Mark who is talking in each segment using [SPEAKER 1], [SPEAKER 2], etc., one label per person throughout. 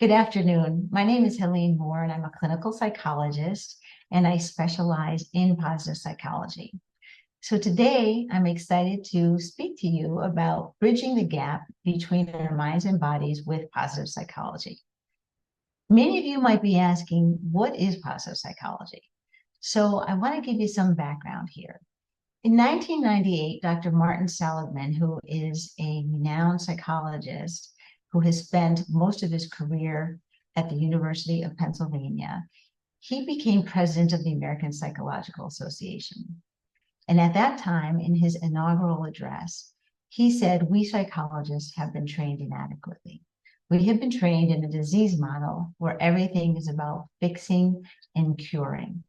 [SPEAKER 1] Good afternoon. My name is Helene Moore, and I'm a clinical psychologist, and I specialize in positive psychology. So today, I'm excited to speak to you about bridging the gap between our minds and bodies with positive psychology. Many of you might be asking, what is positive psychology? So I want to give you some background here. In 1998, Dr. Martin Seligman, who is a renowned psychologist who has spent most of his career at the University of Pennsylvania, he became president of the American Psychological Association. And at that time, in his inaugural address, he said, "We psychologists have been trained inadequately. We have been trained in a disease model where everything is about fixing and curing,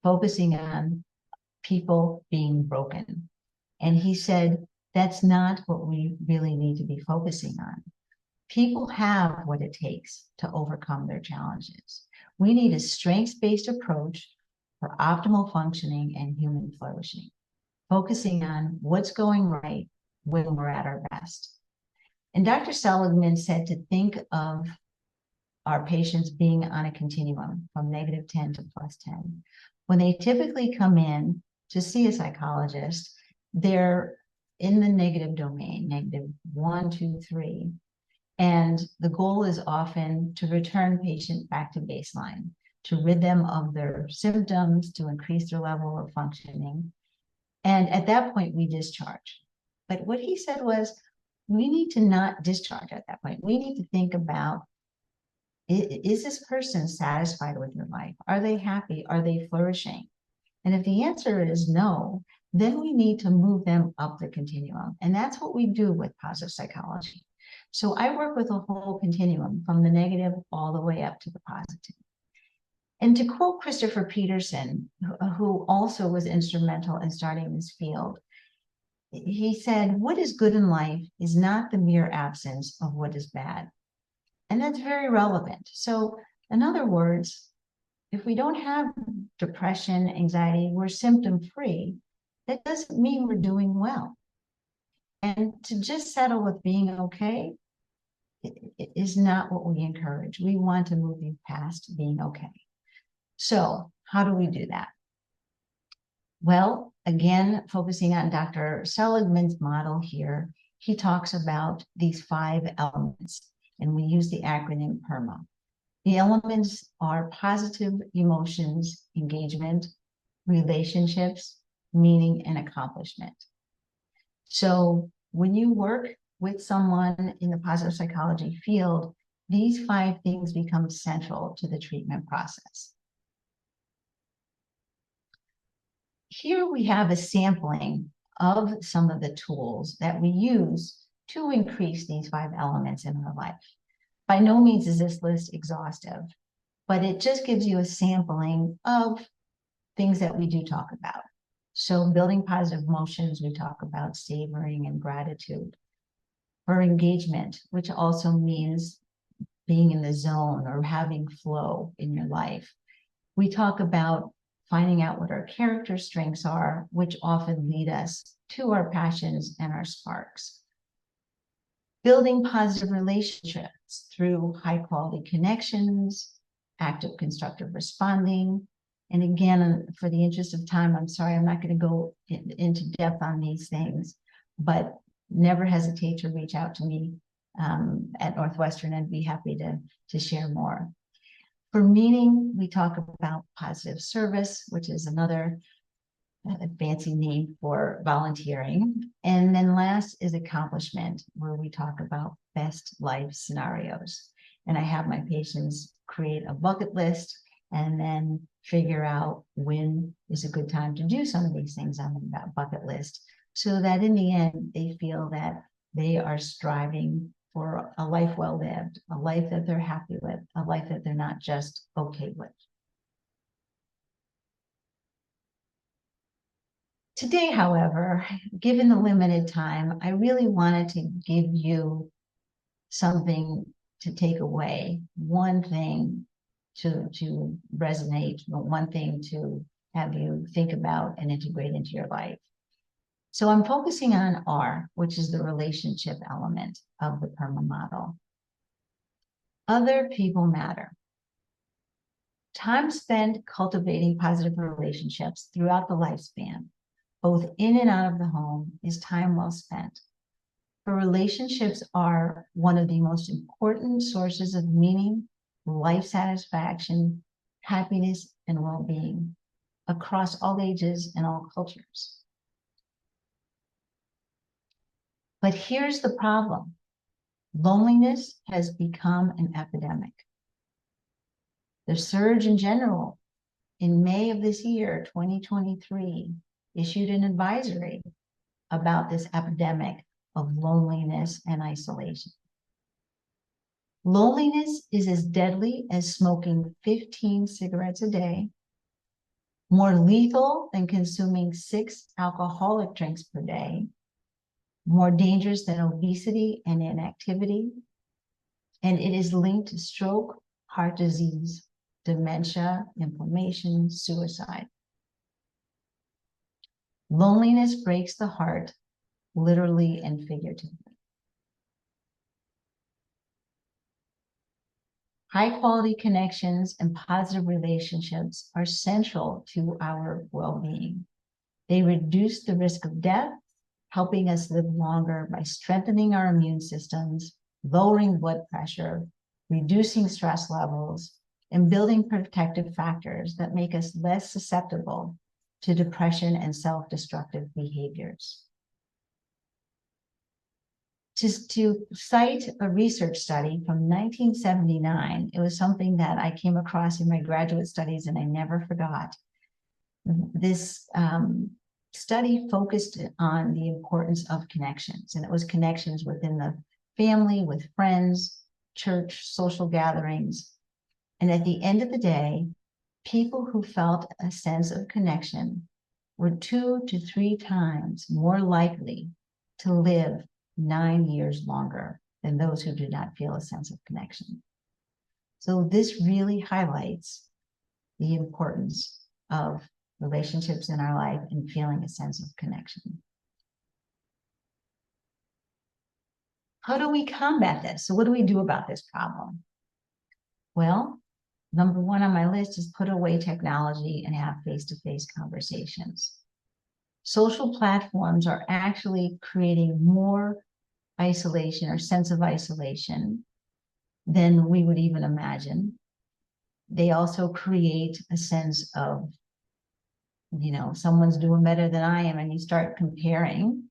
[SPEAKER 1] focusing on people being broken." And he said, that's not what we really need to be focusing on. People have what it takes to overcome their challenges. We need a strengths-based approach for optimal functioning and human flourishing, focusing on what's going right when we're at our best. And Dr. Seligman said to think of our patients being on a continuum from -10 to +10. When they typically come in to see a psychologist, they're in the negative domain, -1, 2, 3. And the goal is often to return patient back to baseline, to rid them of their symptoms, to increase their level of functioning. And at that point, we discharge. But what he said was, we need to not discharge at that point. We need to think about, is this person satisfied with their life? Are they happy? Are they flourishing? And if the answer is no, then we need to move them up the continuum. And that's what we do with positive psychology. So I work with a whole continuum from the negative all the way up to the positive. And to quote Christopher Peterson, who also was instrumental in starting this field, he said, "What is good in life is not the mere absence of what is bad." And that's very relevant. So in other words, if we don't have depression, anxiety, we're symptom-free, that doesn't mean we're doing well. And to just settle with being okay is not what we encourage. We want to move you past being okay. So how do we do that? Well, again, focusing on Dr. Seligman's model here, he talks about these 5 elements, and we use the acronym PERMA. The elements are positive emotions, engagement, relationships, meaning, and accomplishment. So when you work with someone in the positive psychology field, these 5 things become central to the treatment process. Here we have a sampling of some of the tools that we use to increase these 5 elements in our life. By no means is this list exhaustive, but it just gives you a sampling of things that we do talk about. So building positive emotions, we talk about savoring and gratitude. For engagement, which also means being in the zone or having flow in your life, we talk about finding out what our character strengths are, which often lead us to our passions and our sparks. Building positive relationships through high-quality connections, active constructive responding. And again, for the interest of time, I'm sorry, I'm not going to go into depth on these things, but never hesitate to reach out to me at Northwestern and be happy to share more. For meaning, we talk about positive service, which is another fancy name for volunteering. And then last is accomplishment, where we talk about best life scenarios. And I have my patients create a bucket list and then figure out when is a good time to do some of these things on that bucket list, so that in the end, they feel that they are striving for a life well lived, a life that they're happy with, a life that they're not just okay with. Today, however, given the limited time, I really wanted to give you something to take away, one thing to resonate, one thing to have you think about and integrate into your life. So I'm focusing on R, which is the relationship element of the PERMA model. Other people matter. Time spent cultivating positive relationships throughout the lifespan, both in and out of the home, is time well spent. For relationships are one of the most important sources of meaning, life satisfaction, happiness, and well-being across all ages and all cultures. But here's the problem. Loneliness has become an epidemic. The surge in general in May of this year, 2023, issued an advisory about this epidemic of loneliness and isolation. Loneliness is as deadly as smoking 15 cigarettes a day, more lethal than consuming 6 alcoholic drinks per day, more dangerous than obesity and inactivity, and it is linked to stroke, heart disease, dementia, inflammation, suicide. Loneliness breaks the heart, literally and figuratively. High-quality connections and positive relationships are central to our well-being. They reduce the risk of death, helping us live longer by strengthening our immune systems, lowering blood pressure, reducing stress levels, and building protective factors that make us less susceptible to depression and self-destructive behaviors. Just to cite a research study from 1979, it was something that I came across in my graduate studies and I never forgot. This study focused on the importance of connections, and it was connections within the family, with friends, church, social gatherings. And at the end of the day, people who felt a sense of connection were 2 to 3 times more likely to live 9 years longer than those who did not feel a sense of connection. So this really highlights the importance of relationships in our life and feeling a sense of connection. How do we combat this? So what do we do about this problem? Well, number one on my list is put away technology and have face-to-face conversations. Social platforms are actually creating more isolation or sense of isolation than we would even imagine. They also create a sense of, someone's doing better than I am, and you start comparing,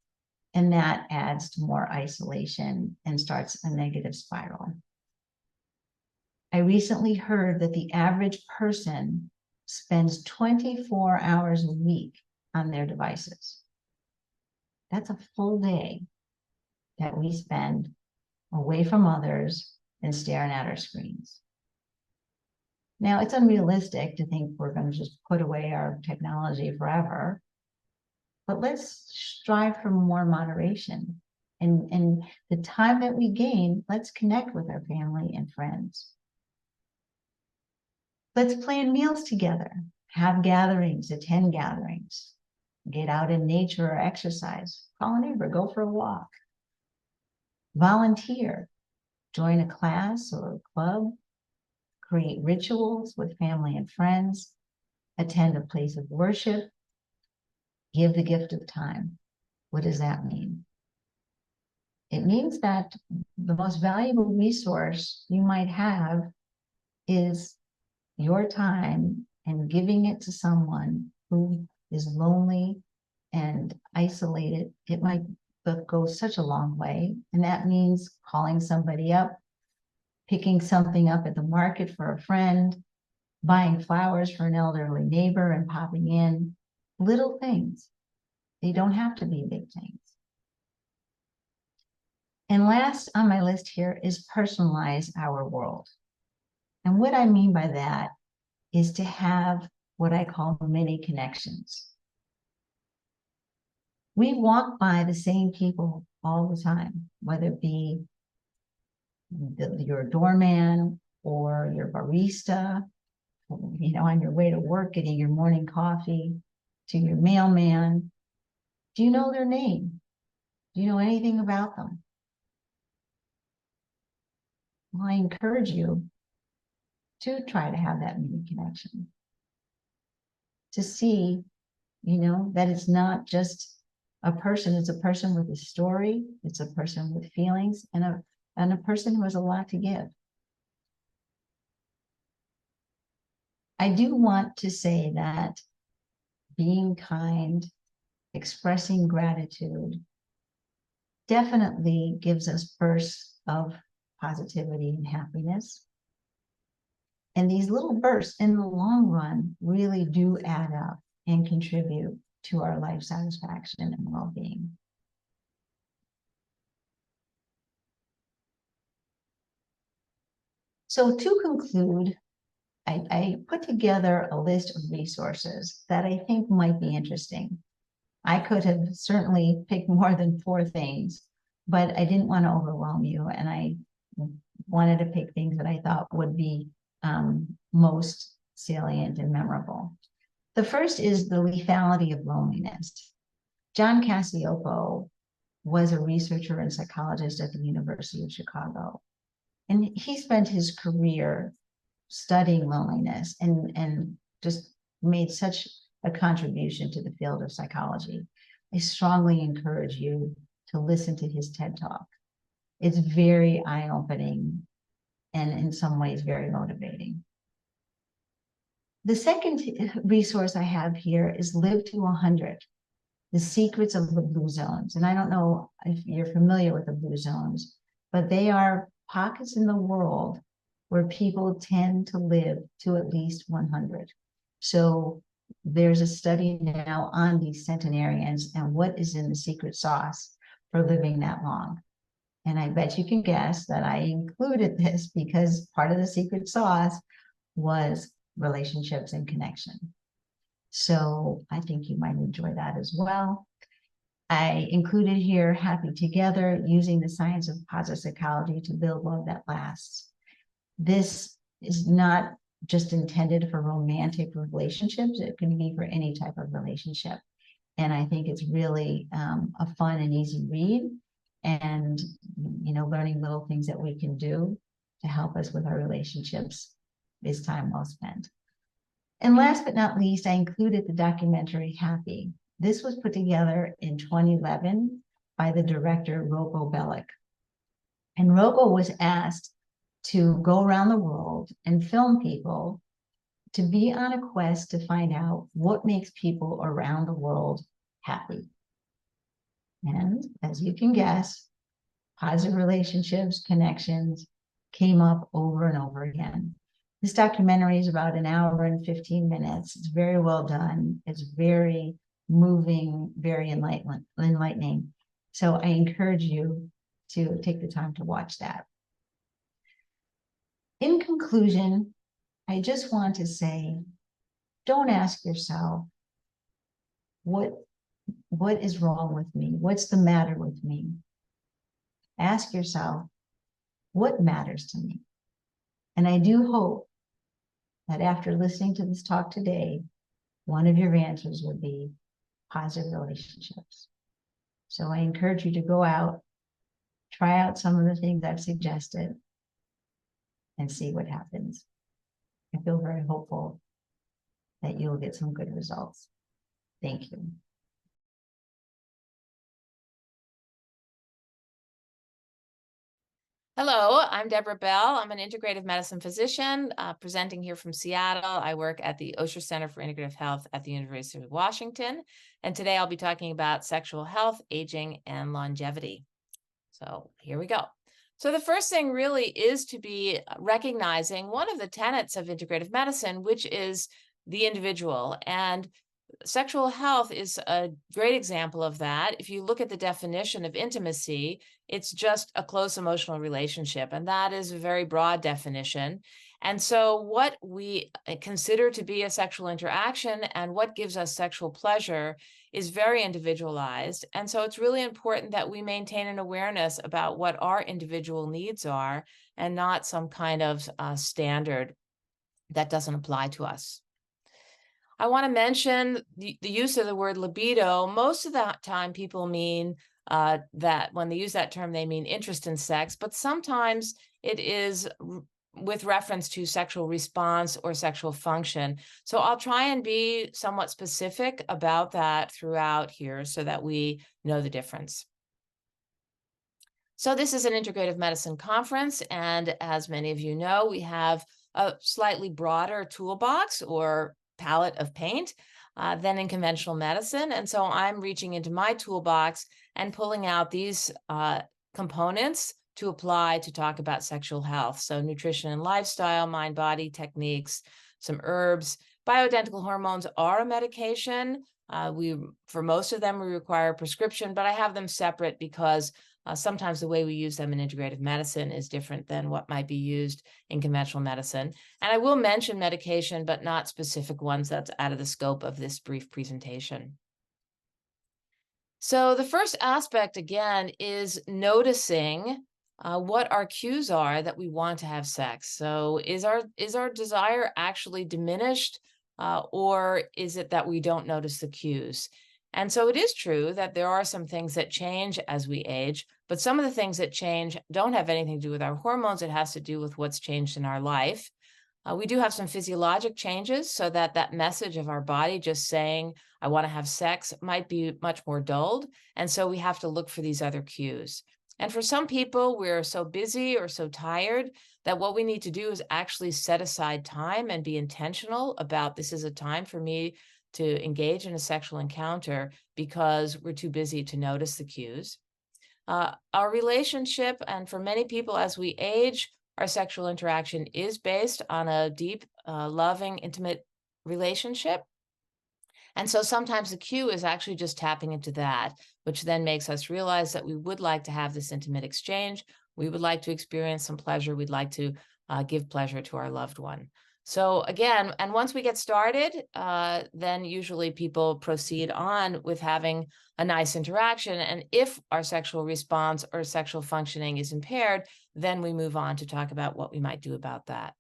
[SPEAKER 1] and that adds to more isolation and starts a negative spiral. I recently heard that the average person spends 24 hours a week on their devices. That's a full day that we spend away from others and staring at our screens. Now, it's unrealistic to think we're going to just put away our technology forever, but let's strive for more moderation. And the time that we gain, let's connect with our family and friends. Let's plan meals together, have gatherings, attend gatherings, get out in nature or exercise, call a neighbor, go for a walk, volunteer, join a class or a club, create rituals with family and friends, attend a place of worship, give the gift of time. What does that mean? It means that the most valuable resource you might have is your time, and giving it to someone who is lonely and isolated. It might go such a long way. And that means calling somebody up, picking something up at the market for a friend, buying flowers for an elderly neighbor and popping in. Little things. They don't have to be big things. And last on my list here is personalize our world. And what I mean by that is to have what I call mini connections. We walk by the same people all the time, whether it be your doorman or your barista, on your way to work, getting your morning coffee, to your mailman. Do you know their name? Do you know anything about them? Well, I encourage you to try to have that mini connection, to see, that it's not just a person, it's a person with a story, it's a person with feelings, and a person who has a lot to give. I do want to say that being kind, expressing gratitude definitely gives us bursts of positivity and happiness. And these little bursts in the long run really do add up and contribute to our life satisfaction and well-being. So to conclude, I put together a list of resources that I think might be interesting. I could have certainly picked more than 4 things, but I didn't want to overwhelm you, and I wanted to pick things that I thought would be most salient and memorable. The first is the lethality of loneliness. John Cacioppo was a researcher and psychologist at the University of Chicago, and he spent his career studying loneliness and just made such a contribution to the field of psychology. I strongly encourage you to listen to his TED Talk. It's very eye-opening and in some ways very motivating. The second resource I have here is Live to 100, The Secrets of the Blue Zones. And I don't know if you're familiar with the blue zones, but they are pockets in the world where people tend to live to at least 100. So there's a study now on these centenarians and what is in the secret sauce for living that long. And I bet you can guess that I included this because part of the secret sauce was relationships and connection. So I think you might enjoy that as well. I included here Happy Together, Using the Science of Positive Psychology to Build Love That Lasts. This is not just intended for romantic relationships. It can be for any type of relationship. And I think it's really a fun and easy read, and learning little things that we can do to help us with our relationships is time well spent. And last but not least, I included the documentary Happy. This was put together in 2011 by the director Rocco Bellic. And Rocco was asked to go around the world and film people, to be on a quest to find out what makes people around the world happy. And as you can guess, positive relationships, connections came up over and over again. This documentary is about 1 hour and 15 minutes. It's very well done. It's very moving, very enlightening. So I encourage you to take the time to watch that. In conclusion, I just want to say, don't ask yourself, what is wrong with me? What's the matter with me? Ask yourself, what matters to me? And I do hope that after listening to this talk today, one of your answers would be positive relationships. So I encourage you to go out, try out some of the things I've suggested, and see what happens. I feel very hopeful that you'll get some good results. Thank you.
[SPEAKER 2] Hello, I'm Debra Bell. I'm an integrative medicine physician presenting here from Seattle. I work at the Osher Center for Integrative Health at the University of Washington. And today I'll be talking about sexual health, aging, and longevity. So here we go. So the first thing really is to be recognizing one of the tenets of integrative medicine, which is the individual. And sexual health is a great example of that. If you look at the definition of intimacy, it's just a close emotional relationship, and that is a very broad definition. And so what we consider to be a sexual interaction and what gives us sexual pleasure is very individualized. And so it's really important that we maintain an awareness about what our individual needs are and not some kind of standard that doesn't apply to us. I want to mention the use of the word libido. Most of the time people mean that when they use that term, they mean interest in sex, but sometimes it is with reference to sexual response or sexual function. So I'll try and be somewhat specific about that throughout here so that we know the difference. So this is an integrative medicine conference, and as many of you know, we have a slightly broader toolbox or palette of paint than in conventional medicine. And so I'm reaching into my toolbox and pulling out these components to apply to talk about sexual health. So nutrition and lifestyle, mind-body techniques, some herbs. Bioidentical hormones are a medication. For most of them, we require a prescription, but I have them separate because sometimes the way we use them in integrative medicine is different than what might be used in conventional medicine. And I will mention medication, but not specific ones. That's out of the scope of this brief presentation. So the first aspect, again, is noticing what our cues are that we want to have sex. So is our desire actually diminished, or is it that we don't notice the cues? And so it is true that there are some things that change as we age, but some of the things that change don't have anything to do with our hormones. It has to do with what's changed in our life. We do have some physiologic changes so that that message of our body just saying, I want to have sex might be much more dulled. And so we have to look for these other cues. And for some people, we're so busy or so tired that what we need to do is actually set aside time and be intentional about this is a time for me to engage in a sexual encounter because we're too busy to notice the cues. Our relationship, and for many people as we age, our sexual interaction is based on a deep, loving, intimate relationship. And so sometimes the cue is actually just tapping into that, which then makes us realize that we would like to have this intimate exchange. We would like to experience some pleasure. We'd like to give pleasure to our loved one. So again, and once we get started, then usually people proceed on with having a nice interaction. And if our sexual response or sexual functioning is impaired, then we move on to talk about what we might do about that.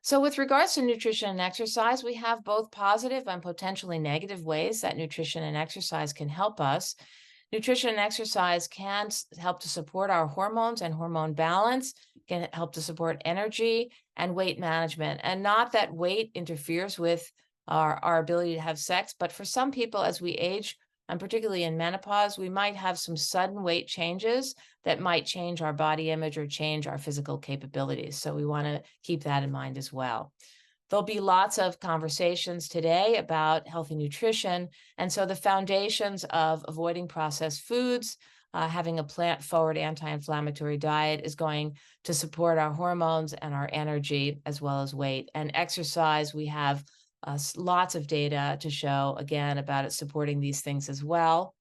[SPEAKER 2] So with regards to nutrition and exercise, we have both positive and potentially negative ways that nutrition and exercise can help us. Nutrition and exercise can help to support our hormones and hormone balance, can help to support energy and weight management. And not that weight interferes with our ability to have sex, but for some people as we age, and particularly in menopause, we might have some sudden weight changes that might change our body image or change our physical capabilities. So we want to keep that in mind as well. There'll be lots of conversations today about healthy nutrition. And so the foundations of avoiding processed foods, having a plant-forward anti-inflammatory diet is going to support our hormones and our energy as well as weight. And exercise, we have lots of data to show, again, about it supporting these things as well,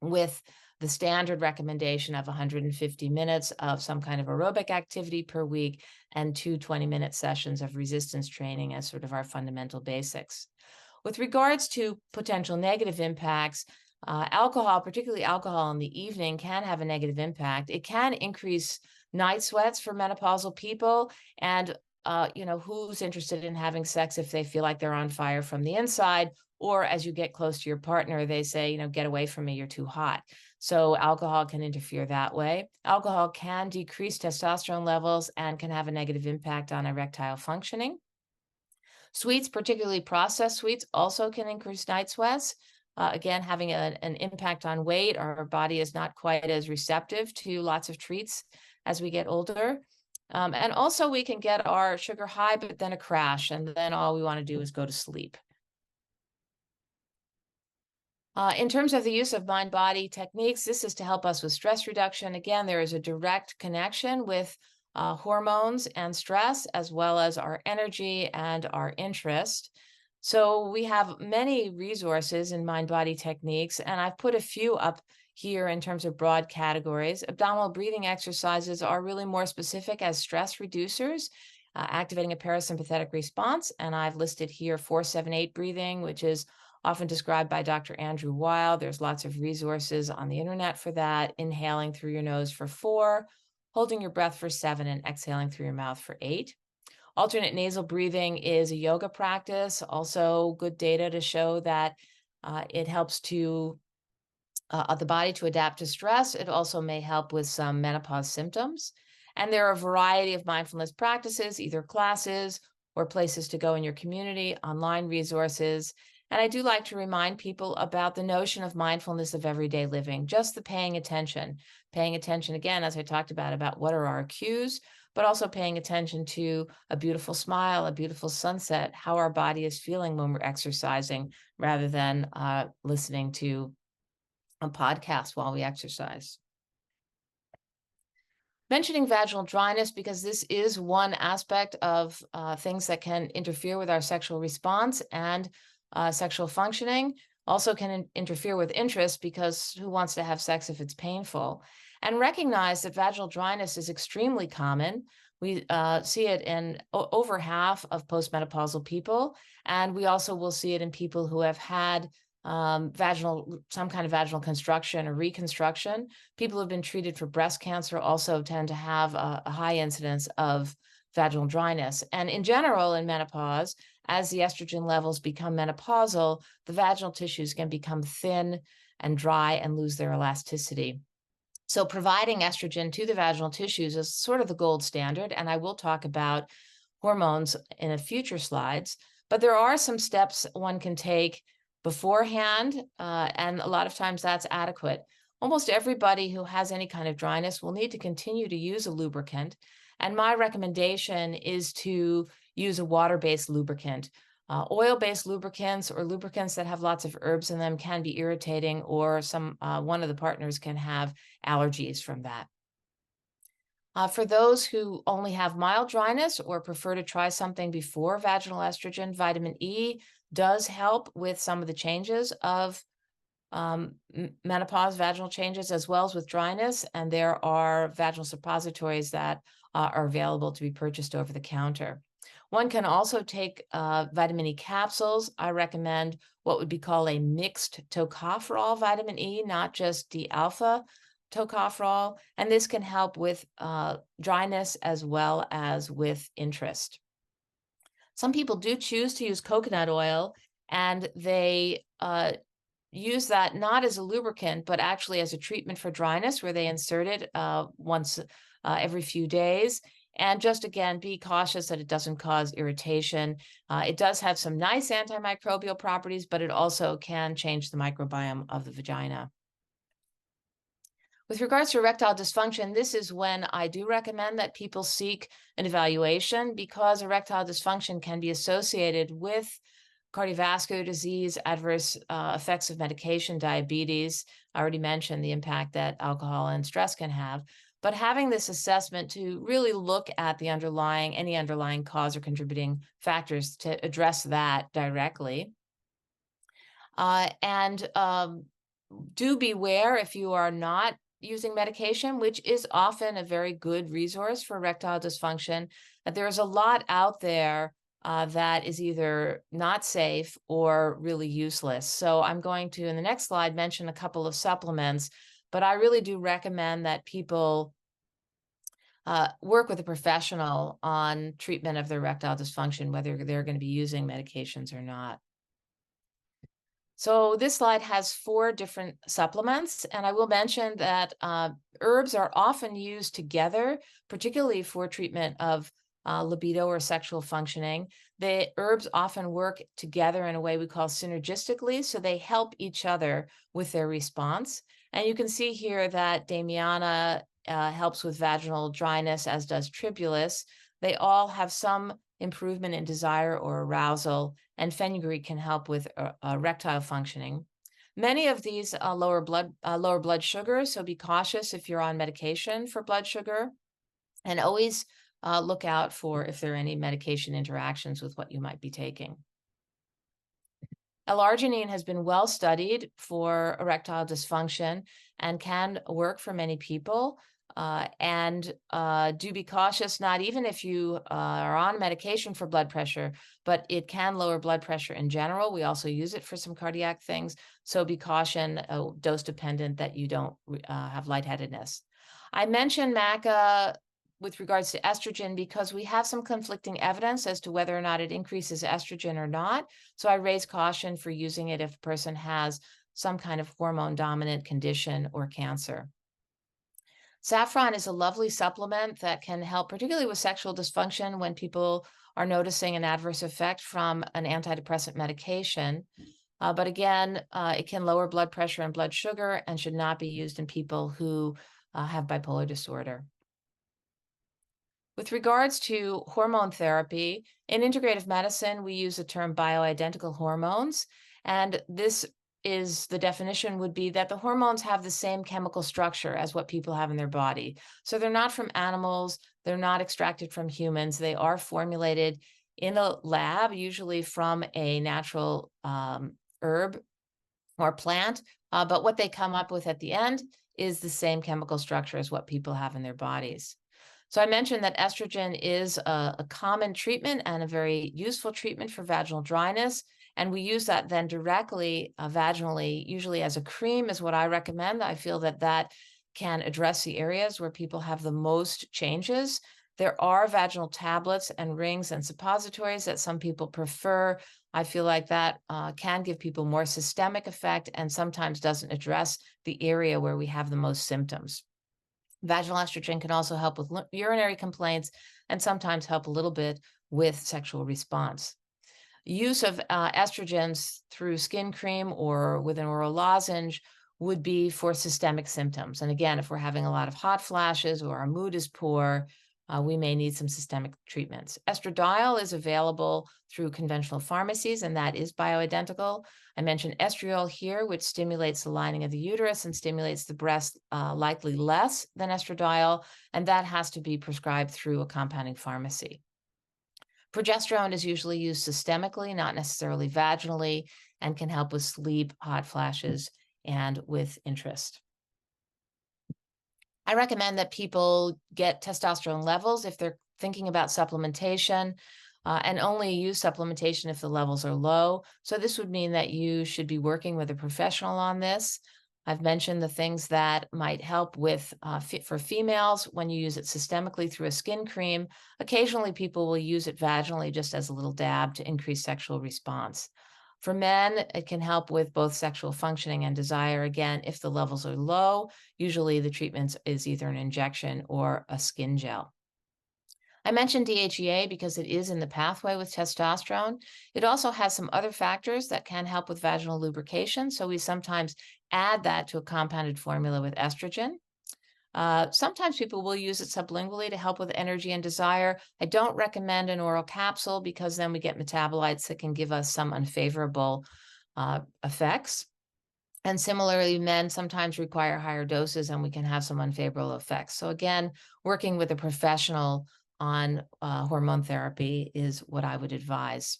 [SPEAKER 2] with the standard recommendation of 150 minutes of some kind of aerobic activity per week and 2 20-minute sessions of resistance training as sort of our fundamental basics. With regards to potential negative impacts, alcohol, particularly alcohol in the evening, can have a negative impact. It can increase night sweats for menopausal people, and who's interested in having sex if they feel like they're on fire from the inside, or as you get close to your partner, they say, get away from me, you're too hot. So alcohol can interfere that way. Alcohol can decrease testosterone levels and can have a negative impact on erectile functioning. Sweets, particularly processed sweets, also can increase night sweats. Again, having an impact on weight. Our body is not quite as receptive to lots of treats as we get older. And also we can get our sugar high, but then a crash, and then all we want to do is go to sleep. In terms of the use of mind-body techniques, this is to help us with stress reduction. Again, there is a direct connection with hormones and stress, as well as our energy and our interest. So we have many resources in mind-body techniques, and I've put a few up here in terms of broad categories. Abdominal breathing exercises are really more specific as stress reducers, activating a parasympathetic response. And I've listed here 4-7-8 breathing, which is often described by Dr. Andrew Weil. There's lots of resources on the internet for that. Inhaling through your nose for 4, holding your breath for 7, and exhaling through your mouth for 8. Alternate nasal breathing is a yoga practice. Also good data to show that it helps to the body to adapt to stress. It also may help with some menopause symptoms. And there are a variety of mindfulness practices, either classes or places to go in your community, online resources. And I do like to remind people about the notion of mindfulness of everyday living, just the paying attention. Paying attention, again, as I talked about what are our cues, but also paying attention to a beautiful smile, a beautiful sunset, how our body is feeling when we're exercising, rather than listening to a podcast while we exercise. Mentioning vaginal dryness, because this is one aspect of things that can interfere with our sexual response and sexual functioning, also can interfere with interest, because who wants to have sex if it's painful? And recognize that vaginal dryness is extremely common. We see it in over half of postmenopausal people, and we also will see it in people who have had some kind of vaginal construction or reconstruction. People who have been treated for breast cancer also tend to have a high incidence of vaginal dryness. And in general, in menopause, as the estrogen levels become menopausal, the vaginal tissues can become thin and dry and lose their elasticity. So providing estrogen to the vaginal tissues is sort of the gold standard, and I will talk about hormones in a future slides, but there are some steps one can take beforehand, and a lot of times that's adequate. Almost everybody who has any kind of dryness will need to continue to use a lubricant, and my recommendation is to use a water-based lubricant. Oil-based lubricants or lubricants that have lots of herbs in them can be irritating, or one of the partners can have allergies from that. For those who only have mild dryness or prefer to try something before vaginal estrogen, vitamin E does help with some of the changes of menopause, vaginal changes, as well as with dryness. And there are vaginal suppositories that are available to be purchased over the counter. One can also take vitamin E capsules. I recommend what would be called a mixed tocopherol vitamin E, not just D-alpha tocopherol, and this can help with dryness as well as with interest. Some people do choose to use coconut oil, and they use that not as a lubricant, but actually as a treatment for dryness, where they insert it once every few days. And just, again, be cautious that it doesn't cause irritation. It does have some nice antimicrobial properties, but it also can change the microbiome of the vagina. With regards to erectile dysfunction, this is when I do recommend that people seek an evaluation, because erectile dysfunction can be associated with cardiovascular disease, adverse effects of medication, diabetes. I already mentioned the impact that alcohol and stress can have. But having this assessment to really look at the any underlying cause or contributing factors to address that directly. Do beware if you are not using medication, which is often a very good resource for erectile dysfunction, that there's a lot out there that is either not safe or really useless. So I'm going to, in the next slide, mention a couple of supplements, but I really do recommend that people work with a professional on treatment of their erectile dysfunction, whether they're going to be using medications or not. So this slide has 4 different supplements, and I will mention that herbs are often used together, particularly for treatment of libido or sexual functioning. The herbs often work together in a way we call synergistically, so they help each other with their response. And you can see here that Damiana helps with vaginal dryness, as does Tribulus. They all have some improvement in desire or arousal, and fenugreek can help with erectile functioning. Many of these lower blood sugar, so be cautious if you're on medication for blood sugar, and always look out for if there are any medication interactions with what you might be taking. L-arginine has been well studied for erectile dysfunction and can work for many people. Do be cautious, not even if you are on medication for blood pressure, but it can lower blood pressure in general. We also use it for some cardiac things. So be dose dependent, that you don't have lightheadedness. I mentioned maca with regards to estrogen because we have some conflicting evidence as to whether or not it increases estrogen or not. So I raise caution for using it if a person has some kind of hormone-dominant condition or cancer. Saffron is a lovely supplement that can help, particularly with sexual dysfunction, when people are noticing an adverse effect from an antidepressant medication. But again, it can lower blood pressure and blood sugar and should not be used in people who have bipolar disorder. With regards to hormone therapy, in integrative medicine, we use the term bioidentical hormones. And this is the definition would be that the hormones have the same chemical structure as what people have in their body. So they're not from animals, they're not extracted from humans, they are formulated in a lab, usually from a natural herb or plant, but what they come up with at the end is the same chemical structure as what people have in their bodies. So I mentioned that estrogen is a common treatment and a very useful treatment for vaginal dryness. And we use that then directly vaginally, usually as a cream is what I recommend. I feel that that can address the areas where people have the most changes. There are vaginal tablets and rings and suppositories that some people prefer. I feel like that can give people more systemic effect and sometimes doesn't address the area where we have the most symptoms. Vaginal estrogen can also help with urinary complaints and sometimes help a little bit with sexual response. Use of estrogens through skin cream or with an oral lozenge would be for systemic symptoms. And again, if we're having a lot of hot flashes or our mood is poor, we may need some systemic treatments. Estradiol is available through conventional pharmacies, and that is bioidentical. I mentioned estriol here, which stimulates the lining of the uterus and stimulates the breast likely less than estradiol, and that has to be prescribed through a compounding pharmacy. Progesterone is usually used systemically, not necessarily vaginally, and can help with sleep, hot flashes, and with interest. I recommend that people get testosterone levels if they're thinking about supplementation, and only use supplementation if the levels are low. So this would mean that you should be working with a professional on this. I've mentioned the things that might help with for females when you use it systemically through a skin cream. Occasionally, people will use it vaginally just as a little dab to increase sexual response. For men, it can help with both sexual functioning and desire. Again, if the levels are low, usually the treatment is either an injection or a skin gel. I mentioned DHEA because it is in the pathway with testosterone. It also has some other factors that can help with vaginal lubrication, so we sometimes add that to a compounded formula with estrogen. Sometimes people will use it sublingually to help with energy and desire. I don't recommend an oral capsule because then we get metabolites that can give us some unfavorable effects. And similarly, men sometimes require higher doses and we can have some unfavorable effects. So again, working with a professional on hormone therapy is what I would advise.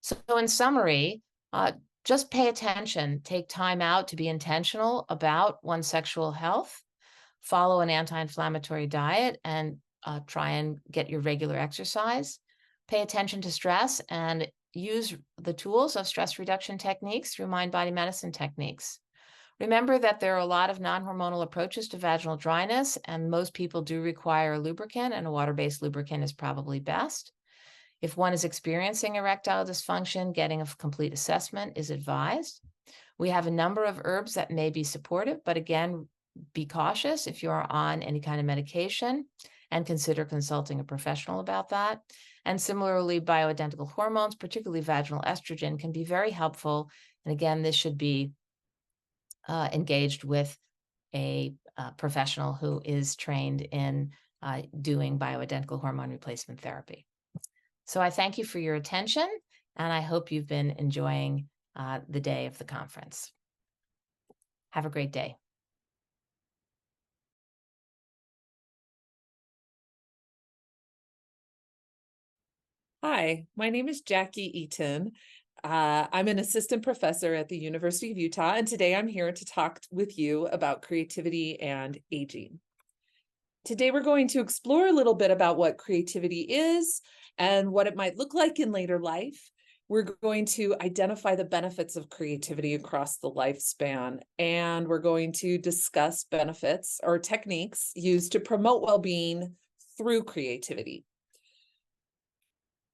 [SPEAKER 2] So in summary, just pay attention, take time out to be intentional about one's sexual health, follow an anti-inflammatory diet, and try and get your regular exercise. Pay attention to stress and use the tools of stress reduction techniques through mind-body medicine techniques. Remember that there are a lot of non-hormonal approaches to vaginal dryness, and most people do require a lubricant, and a water-based lubricant is probably best. If one is experiencing erectile dysfunction, getting a complete assessment is advised. We have a number of herbs that may be supportive, but again, be cautious if you're on any kind of medication and consider consulting a professional about that. And similarly, bioidentical hormones, particularly vaginal estrogen, can be very helpful. And again, this should be engaged with a professional who is trained in doing bioidentical hormone replacement therapy. So I thank you for your attention, and I hope you've been enjoying the day of the conference. Have a great day.
[SPEAKER 3] Hi, my name is Jackie Eaton. I'm an assistant professor at the University of Utah, and today I'm here to talk with you about creativity and aging. Today we're going to explore a little bit about what creativity is and what it might look like in later life. We're going to identify the benefits of creativity across the lifespan, and we're going to discuss benefits or techniques used to promote well-being through creativity.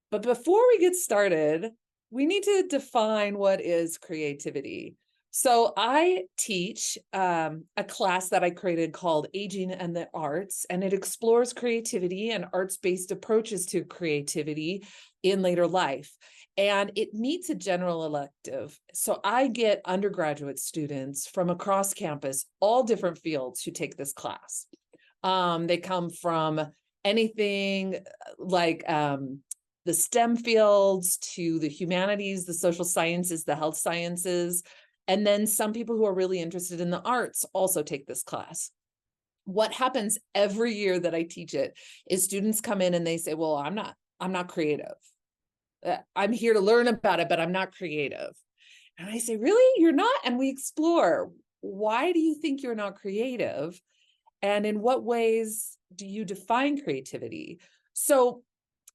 [SPEAKER 3] But before we get started, we need to define what is creativity. So I teach a class that I created called Aging and the Arts, and it explores creativity and arts-based approaches to creativity in later life. And it meets a general elective. So I get undergraduate students from across campus, all different fields, who take this class. They come from anything like the STEM fields to the humanities, the social sciences, the health sciences. And then some people who are really interested in the arts also take this class. What happens every year that I teach it is students come in and they say, well, I'm not creative. I'm here to learn about it, but I'm not creative. And I say, really? You're not? And we explore, why do you think you're not creative? And in what ways do you define creativity? So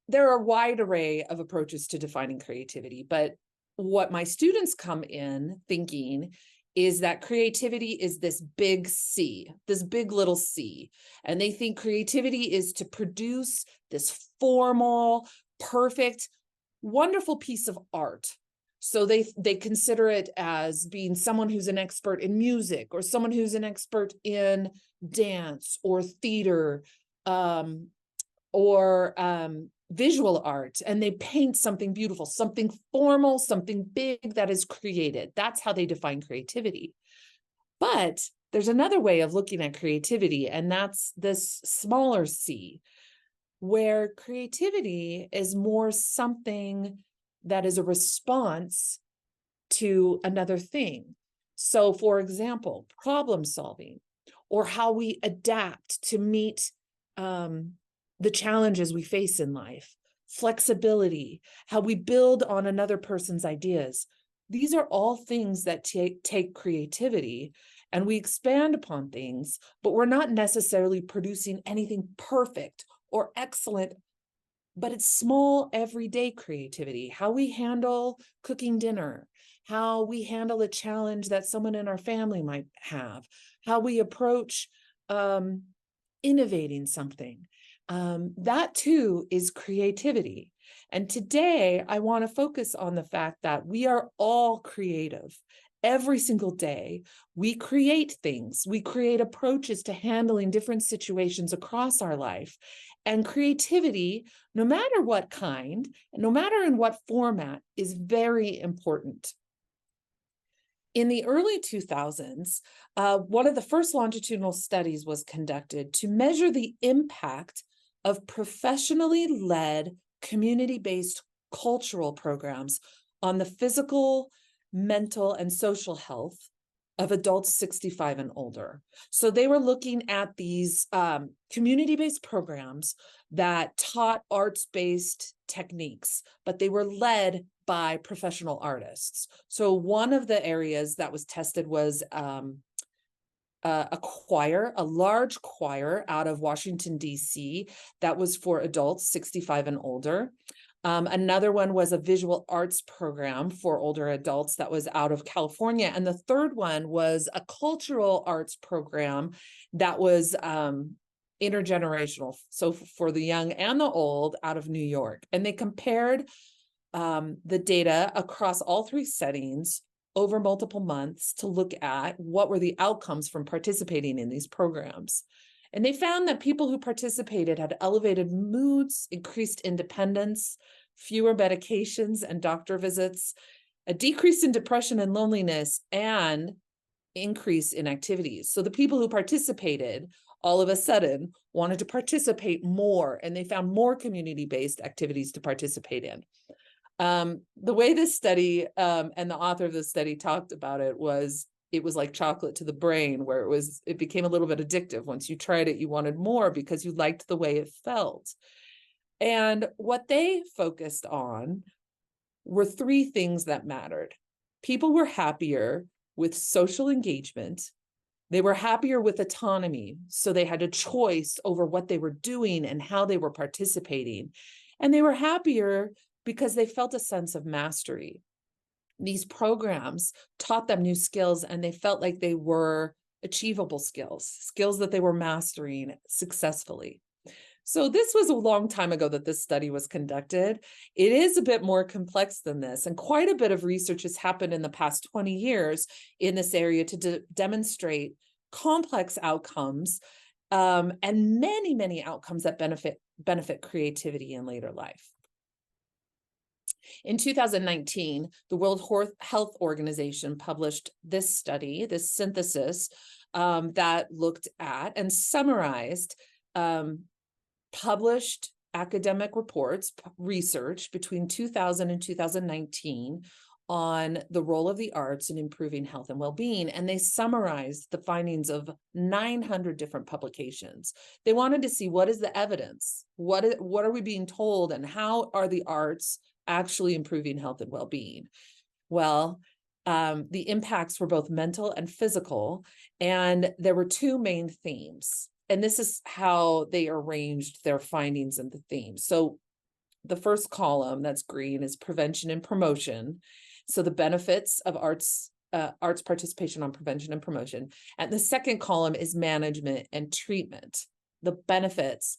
[SPEAKER 3] there are a wide array of approaches to defining creativity, but what my students come in thinking is that creativity is this big C, this big little C. And they think creativity is to produce this formal, perfect, wonderful piece of art. So they consider it as being someone who's an expert in music, or someone who's an expert in dance or theater, or visual art, and they paint something beautiful, something formal, something big that is created. That's how they define creativity. But there's another way of looking at creativity, and that's this smaller C, where creativity is more something that is a response to another thing. So, for example, problem solving, or how we adapt to meet the challenges we face in life, flexibility, how we build on another person's ideas. These are all things that take creativity, and we expand upon things, but we're not necessarily producing anything perfect or excellent, but it's small, everyday creativity. How we handle cooking dinner, how we handle a challenge that someone in our family might have, how we approach innovating something. That too is creativity. And today I want to focus on the fact that we are all creative. Every single day, we create things. We create approaches to handling different situations across our life. And creativity, no matter what kind, no matter in what format, is very important. In the early 2000s, one of the first longitudinal studies was conducted to measure the impact of professionally led, community-based cultural programs on the physical, mental, and social health of adults 65 and older. So they were looking at these community-based programs that taught arts-based techniques, but they were led by professional artists. So one of the areas that was tested was a choir, a large choir out of Washington, D.C. that was for adults 65 and older. Another one was a visual arts program for older adults that was out of California. And the third one was a cultural arts program that was intergenerational. So for the young and the old, out of New York. And they compared the data across all three settings over multiple months to look at what were the outcomes from participating in these programs. And they found that people who participated had elevated moods, increased independence, fewer medications and doctor visits, a decrease in depression and loneliness, and increase in activities. So the people who participated all of a sudden wanted to participate more, and they found more community-based activities to participate in. The way this study and the author of the study talked about it was like chocolate to the brain, where it became a little bit addictive. Once you tried it, you wanted more because you liked the way it felt. And what they focused on were three things that mattered. People were happier with social engagement. They were happier with autonomy, so they had a choice over what they were doing and how they were participating. And they were happier because they felt a sense of mastery. These programs taught them new skills, and they felt like they were achievable skills that they were mastering successfully. So this was a long time ago that this study was conducted. It is a bit more complex than this, and quite a bit of research has happened in the past 20 years in this area to demonstrate complex outcomes, and many, many outcomes that benefit creativity in later life. In 2019, the World Health Organization published this study, this synthesis, that looked at and summarized published academic reports, research between 2000 and 2019 on the role of the arts in improving health and well-being. And they summarized the findings of 900 different publications. They wanted to see, what is the evidence? What are we being told, and how are the arts actually improving health and well-being? Well, the impacts were both mental and physical, and there were two main themes. And this is how they arranged their findings and the themes. So the first column, that's green, is prevention and promotion. So the benefits of arts participation on prevention and promotion. And the second column is management and treatment, the benefits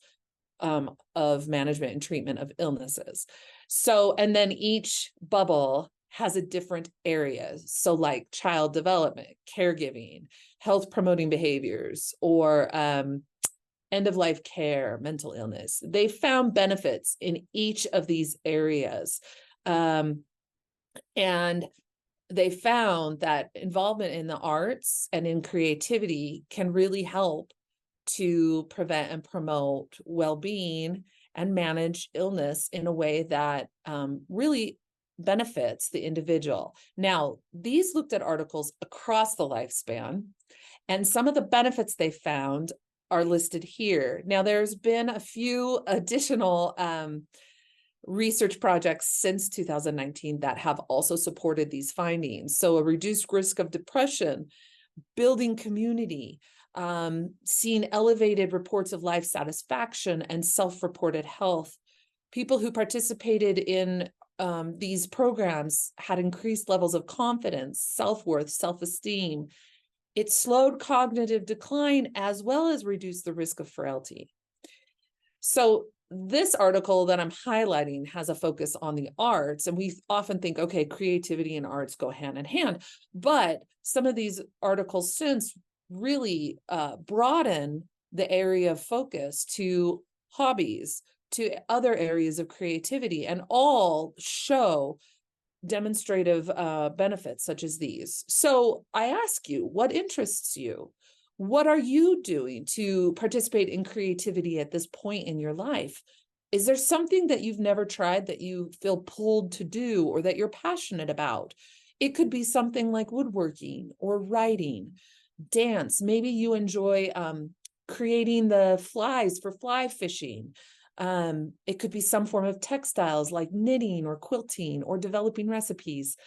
[SPEAKER 3] of management and treatment of illnesses. So, and then each bubble has a different area. So like child development, caregiving, health promoting behaviors, or end-of-life care, mental illness. They found benefits in each of these areas. And they found that involvement in the arts and in creativity can really help to prevent and promote well-being and manage illness in a way that really benefits the individual. Now, these looked at articles across the lifespan, and some of the benefits they found are listed here. Now, there's been a few additional research projects since 2019 that have also supported these findings. So a reduced risk of depression, building community, seeing elevated reports of life satisfaction and self-reported health. People who participated in these programs had increased levels of confidence, self-worth, self-esteem. It slowed cognitive decline as well as reduced the risk of frailty. So this article that I'm highlighting has a focus on the arts, and we often think, okay, creativity and arts go hand in hand, but some of these articles since really broaden the area of focus to hobbies, to other areas of creativity, and all show demonstrative benefits such as these. So I ask you, what interests you? What are you doing to participate in creativity at this point in your life? Is there something that you've never tried that you feel pulled to do or that you're passionate about? It could be something like woodworking or writing, dance. Maybe you enjoy creating the flies for fly fishing. It could be some form of textiles like knitting or quilting or developing recipes.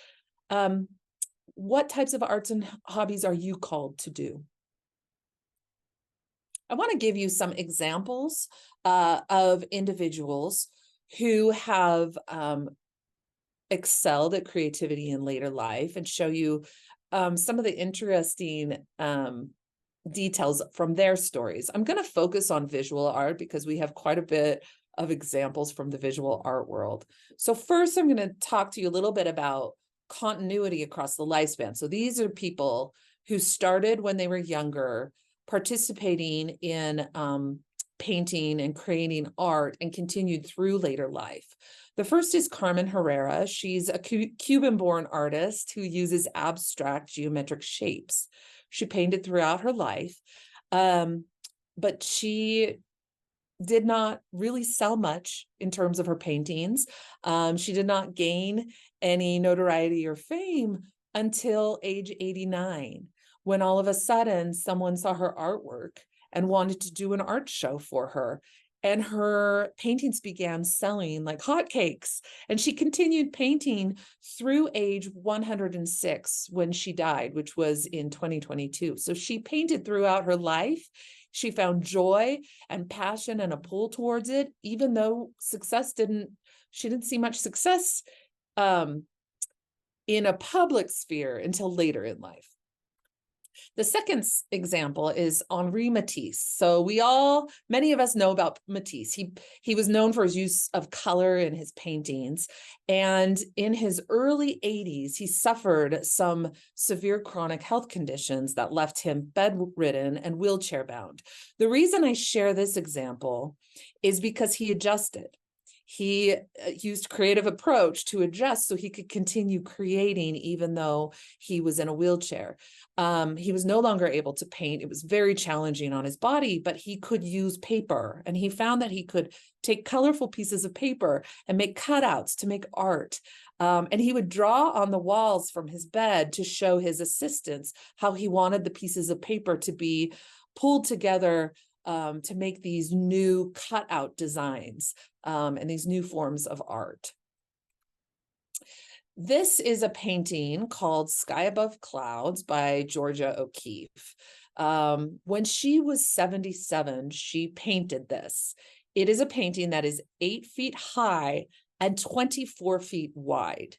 [SPEAKER 3] What types of arts and hobbies are you called to do? I want to give you some examples of individuals who have excelled at creativity in later life, and show you some of the interesting details from their stories. I'm going to focus on visual art because we have quite a bit of examples from the visual art world. So first, I'm going to talk to you a little bit about continuity across the lifespan. So these are people who started when they were younger, participating in painting and creating art, and continued through later life. The first is Carmen Herrera. She's a Cuban-born artist who uses abstract geometric shapes. She painted throughout her life, but she did not really sell much in terms of her paintings. She did not gain any notoriety or fame until age 89, when all of a sudden someone saw her artwork and wanted to do an art show for her. And her paintings began selling like hotcakes. And she continued painting through age 106 when she died, which was in 2022. So she painted throughout her life. She found joy and passion and a pull towards it, even though she didn't see much success in a public sphere until later in life. The second example is Henri Matisse. So many of us know about Matisse. He was known for his use of color in his paintings. And in his early 80s, he suffered some severe chronic health conditions that left him bedridden and wheelchair bound. The reason I share this example is because he adjusted. He used creative approach to adjust so he could continue creating even though he was in a wheelchair. He was no longer able to paint. It was very challenging on his body, but he could use paper. And he found that he could take colorful pieces of paper and make cutouts to make art. And he would draw on the walls from his bed to show his assistants how he wanted the pieces of paper to be pulled together to make these new cutout designs and these new forms of art. This is a painting called Sky Above Clouds by Georgia O'Keeffe. When she was 77, she painted this. It is a painting that is 8 feet high and 24 feet wide.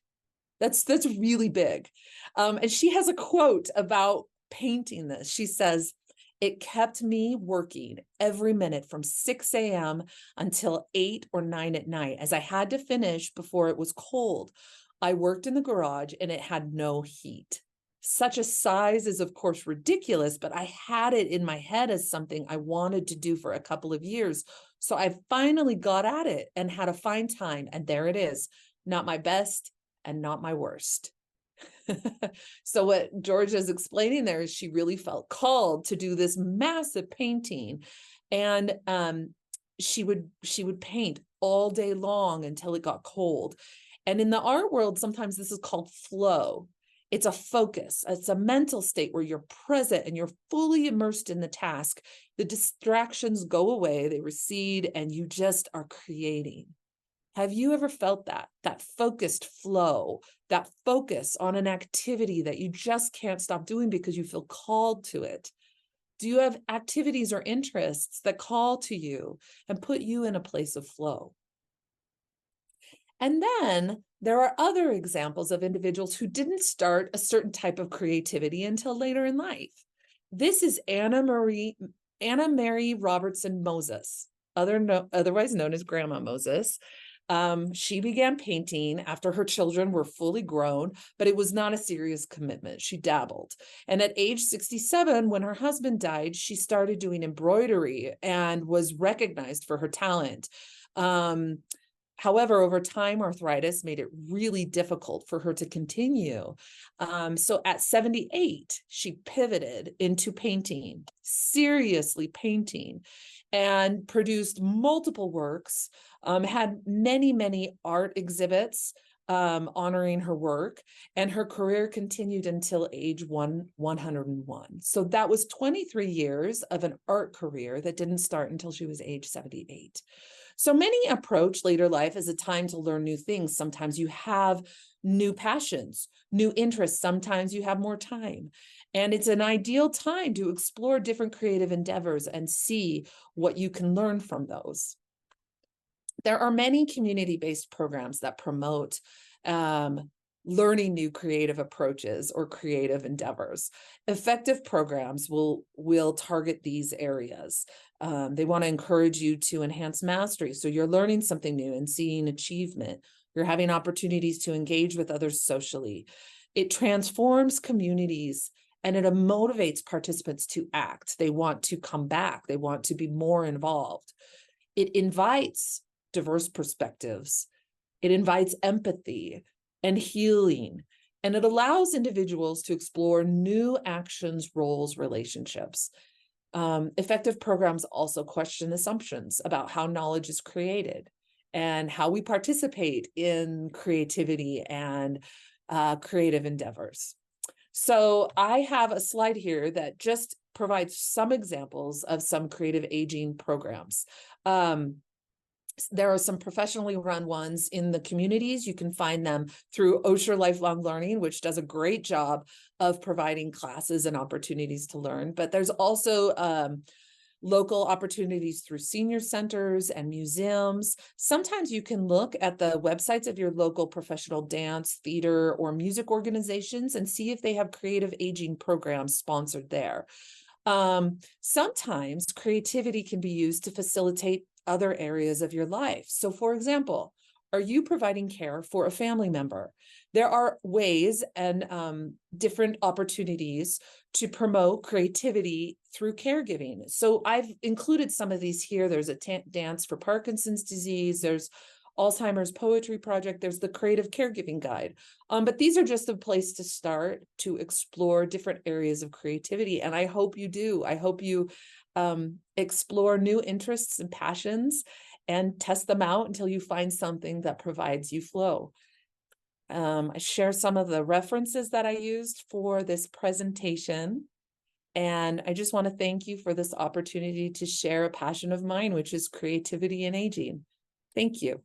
[SPEAKER 3] That's really big. And she has a quote about painting this. She says, "It kept me working every minute from 6 a.m. until 8 or 9 at night, as I had to finish before it was cold. I worked in the garage and it had no heat. Such a size is, of course, ridiculous, but I had it in my head as something I wanted to do for a couple of years. So I finally got at it and had a fine time. And there it is, not my best and not my worst." So what Georgia is explaining there is she really felt called to do this massive painting. And she would paint all day long until it got cold. And in the art world, sometimes this is called flow. It's a focus. It's a mental state where you're present and you're fully immersed in the task. The distractions go away, they recede, and you just are creating. Have you ever felt that focused flow, that focus on an activity that you just can't stop doing because you feel called to it? Do you have activities or interests that call to you and put you in a place of flow? And then there are other examples of individuals who didn't start a certain type of creativity until later in life. This is Anna Mary Robertson Moses, otherwise known as Grandma Moses. She began painting after her children were fully grown, but it was not a serious commitment. She dabbled. And at age 67, when her husband died, she started doing embroidery and was recognized for her talent. However, over time, arthritis made it really difficult for her to continue. So at 78, she pivoted into painting, seriously painting, and produced multiple works, had many art exhibits honoring her work, and her career continued until age 101. So that was 23 years of an art career that didn't start until she was age 78. So many approach later life as a time to learn new things. Sometimes you have new passions, new interests. Sometimes you have more time. And it's an ideal time to explore different creative endeavors and see what you can learn from those. There are many community-based programs that promote learning new creative approaches or creative endeavors. Effective programs will target these areas. They want to encourage you to enhance mastery. So you're learning something new and seeing achievement. You're having opportunities to engage with others socially. It transforms communities and it motivates participants to act. They want to come back. They want to be more involved. It invites diverse perspectives. It invites empathy and healing, and it allows individuals to explore new actions, roles, relationships. Effective programs also question assumptions about how knowledge is created and how we participate in creativity and creative endeavors. So I have a slide here that just provides some examples of some creative aging programs. There are some professionally run ones in the communities. You can find them through Osher Lifelong Learning, which does a great job of providing classes and opportunities to learn. But there's also local opportunities through senior centers and museums. Sometimes you can look at the websites of your local professional dance, theater, or music organizations and see if they have creative aging programs sponsored there. Sometimes creativity can be used to facilitate other areas of your life. So for example, are you providing care for a family member? There are ways and different opportunities to promote creativity through caregiving. So I've included some of these here. There's a dance for Parkinson's disease. There's Alzheimer's Poetry Project. There's the Creative Caregiving Guide. But these are just a place to start to explore different areas of creativity. And I hope you do. I hope you explore new interests and passions and test them out until you find something that provides you flow. I share some of the references that I used for this presentation. And I just want to thank you for this opportunity to share a passion of mine, which is creativity and aging. Thank you.